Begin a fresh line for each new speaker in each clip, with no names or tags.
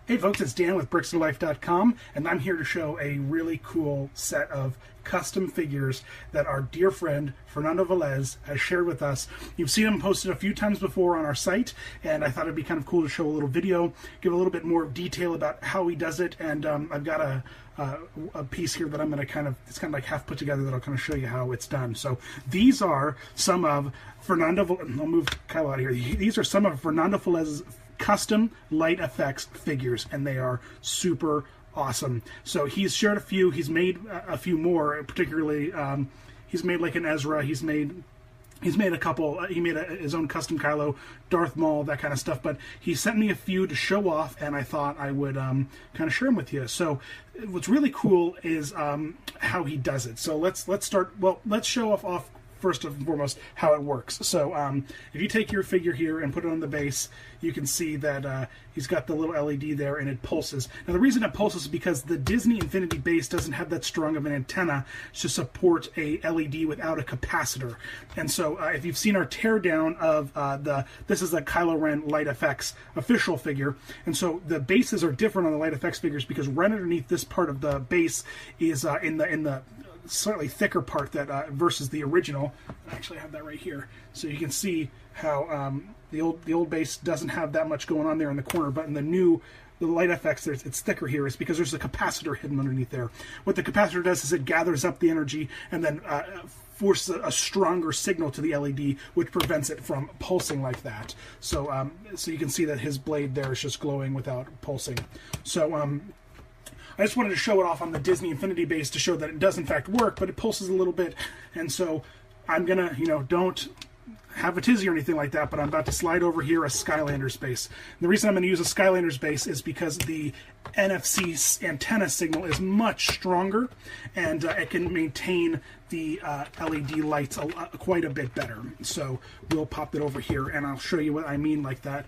Hey folks, it's Dan with bricksoflife.com, and I'm here to show a really cool set of custom figures that our dear friend Fernando Velez has shared with us. You've seen him posted a few times before on our site, and I thought it'd be kind of cool to show a little video, give a little bit more detail about how he does it, and I've got a piece here that I'm going to it's kind of like half put together that I'll kind of show you how it's done. So these are some of I'll move Kyle out of here. These are some of Fernando Velez's custom light effects figures, and they are super awesome. So he's shared a few, he's made a few more, particularly he's made like an Ezra, he's made a couple, he made his own custom Kylo, Darth Maul, that kind of stuff, but he sent me a few to show off, and I thought I would kind of share them with you. So what's really cool is how he does it. So let's start, well, let's show off first and foremost how it works. So if you take your figure here and put it on the base, you can see that he's got the little LED there and it pulses. Now the reason it pulses is because the Disney Infinity base doesn't have that strong of an antenna to support a LED without a capacitor. And so if you've seen our teardown of this is a Kylo Ren Light Effects official figure, and so the bases are different on the Light Effects figures because right underneath this part of the base is in the slightly thicker part that versus the original. Actually, I have that right here, so you can see how the old base doesn't have that much going on there in the corner, but in the Light Effects, it's thicker here. It's because there's a capacitor hidden underneath there. What the capacitor does is it gathers up the energy and then forces a stronger signal to the LED, which prevents it from pulsing like that. So so you can see that his blade there is just glowing without pulsing. So I just wanted to show it off on the Disney Infinity base to show that it does in fact work, but it pulses a little bit, and so I'm gonna, don't have a tizzy or anything like that, but I'm about to slide over here a Skylander's base. And the reason I'm going to use a Skylander's base is because the NFC antenna signal is much stronger, and it can maintain the LED lights quite a bit better. So we'll pop it over here, and I'll show you what I mean like that.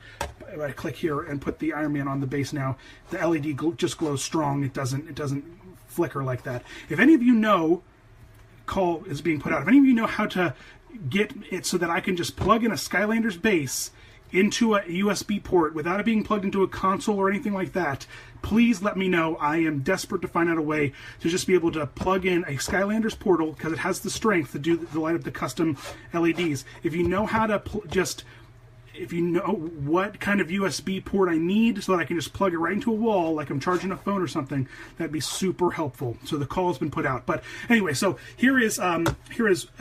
If I click here and put the Ironman on the base now, the LED just glows strong. It doesn't flicker like that. If any of you know, call is being put out. If any of you know how to get it so that I can just plug in a Skylander's base into a USB port without it being plugged into a console or anything like that, please let me know. I am desperate to find out a way to just be able to plug in a Skylander's portal, because it has the strength to do the light up the custom LEDs. If you know how to if you know what kind of USB port I need so that I can just plug it right into a wall like I'm charging a phone or something, that'd be super helpful. So the call has been put out. But anyway, so here is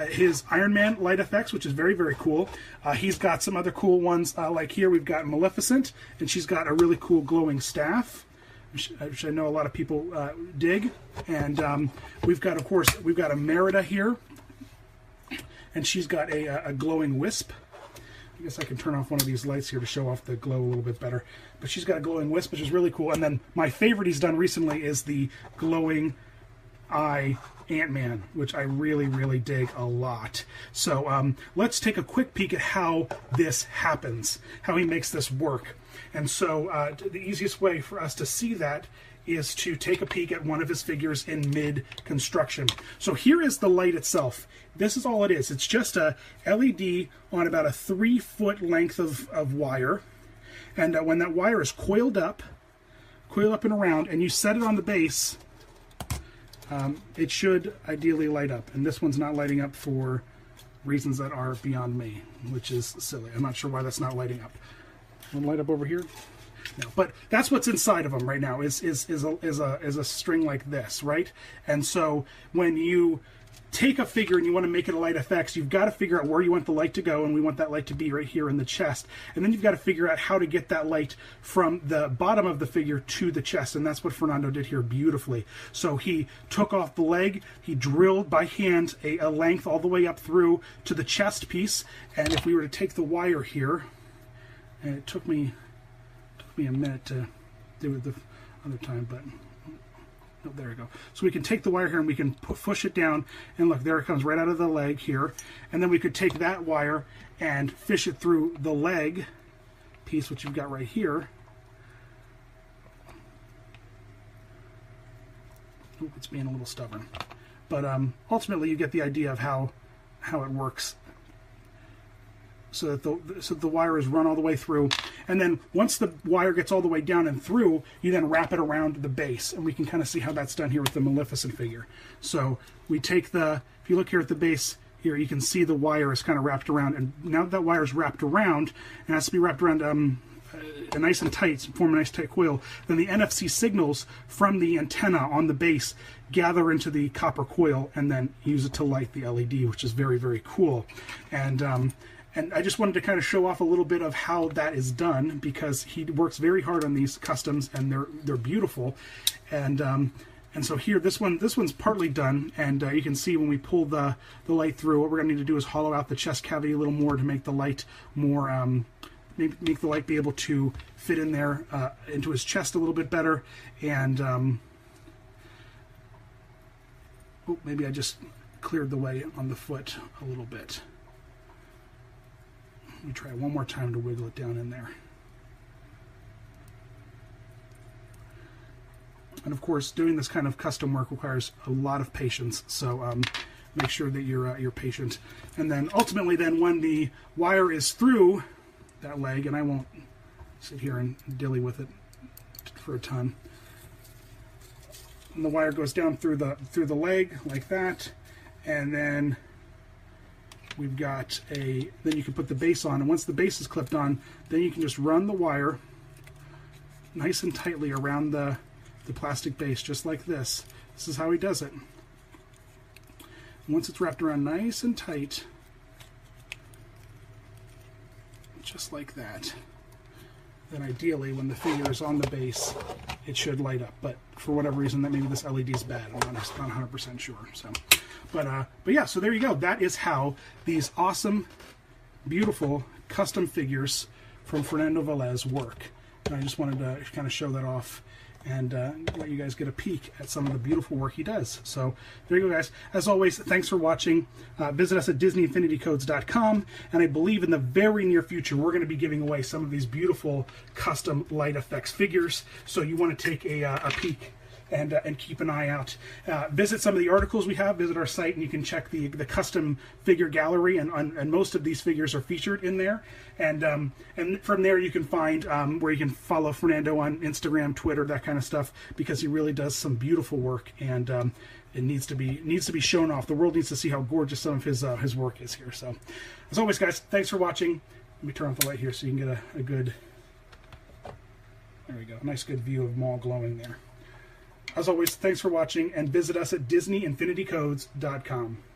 his Iron Man Light Effects, which is very, very cool. He's got some other cool ones, like here we've got Maleficent, and she's got a really cool glowing staff, which I know a lot of people dig. And we've got, of course, a Merida here, and she's got a glowing wisp. I guess I can turn off one of these lights here to show off the glow a little bit better. But she's got a glowing wisp, which is really cool. And then my favorite he's done recently is the glowing eye Ant-Man, which I really, really dig a lot. So let's take a quick peek at how this happens, how he makes this work. And so the easiest way for us to see that is to take a peek at one of his figures in mid-construction. So here is the light itself. This is all it is. It's just a LED on about a 3-foot length of wire. And when that wire is coiled up and around, and you set it on the base, it should ideally light up. And this one's not lighting up for reasons that are beyond me, which is silly. I'm not sure why that's not lighting up. Want to light up over here? No, but that's what's inside of them right now is a string like this, right? And so when you take a figure and you want to make it a light effects, you've got to figure out where you want the light to go, and we want that light to be right here in the chest. And then you've got to figure out how to get that light from the bottom of the figure to the chest, and that's what Fernando did here beautifully. So he took off the leg, he drilled by hand a length all the way up through to the chest piece, and if we were to take the wire here, and it took me a minute to do it the other time, but oh, there we go. So we can take the wire here and we can push it down, and look, there it comes right out of the leg here. And then we could take that wire and fish it through the leg piece, which you've got right here. Oop, it's being a little stubborn. But ultimately you get the idea of how it works. so that the wire is run all the way through. And then once the wire gets all the way down and through, you then wrap it around the base. And we can kind of see how that's done here with the Maleficent figure. So we take if you look here at the base, here you can see the wire is kind of wrapped around. And now that wire is wrapped around, and has to be wrapped around nice and tight, form a nice tight coil, then the NFC signals from the antenna on the base gather into the copper coil and then use it to light the LED, which is very, very cool. And I just wanted to kind of show off a little bit of how that is done, because he works very hard on these customs, and they're beautiful. And so here, this one's partly done, and you can see when we pull the light through, what we're going to need to do is hollow out the chest cavity a little more to make the light more make the light be able to fit in there into his chest a little bit better. And oh, maybe I just cleared the way on the foot a little bit. Let me try one more time to wiggle it down in there. And of course, doing this kind of custom work requires a lot of patience, so make sure that you're patient. And then ultimately, then when the wire is through that leg, and I won't sit here and dilly with it for a ton. And the wire goes down through the leg like that, and then we've got then you can put the base on, and once the base is clipped on, then you can just run the wire nice and tightly around the plastic base, just like this. This is how he does it. And once it's wrapped around nice and tight, just like that, then ideally when the figure is on the base, it should light up. But for whatever reason, that maybe this LED is bad. I'm not 100% sure. So, but yeah, so there you go. That is how these awesome, beautiful custom figures from Fernando Velez work. And I just wanted to kind of show that off and let you guys get a peek at some of the beautiful work he does. So there you go, guys. As always, thanks for watching. Visit us at DisneyInfinityCodes.com, and I believe in the very near future we're going to be giving away some of these beautiful custom light effects figures. So you want to take a peek and keep an eye out. Visit some of the articles we have. Visit our site, and you can check the custom figure gallery, and most of these figures are featured in there. And from there you can find where you can follow Fernando on Instagram, Twitter, that kind of stuff, because he really does some beautiful work, and it needs to be shown off. The world needs to see how gorgeous some of his work is here. So, as always, guys, thanks for watching. Let me turn off the light here so you can get a good, there we go, a nice good view of them all glowing there. As always, thanks for watching, and visit us at DisneyInfinityCodes.com.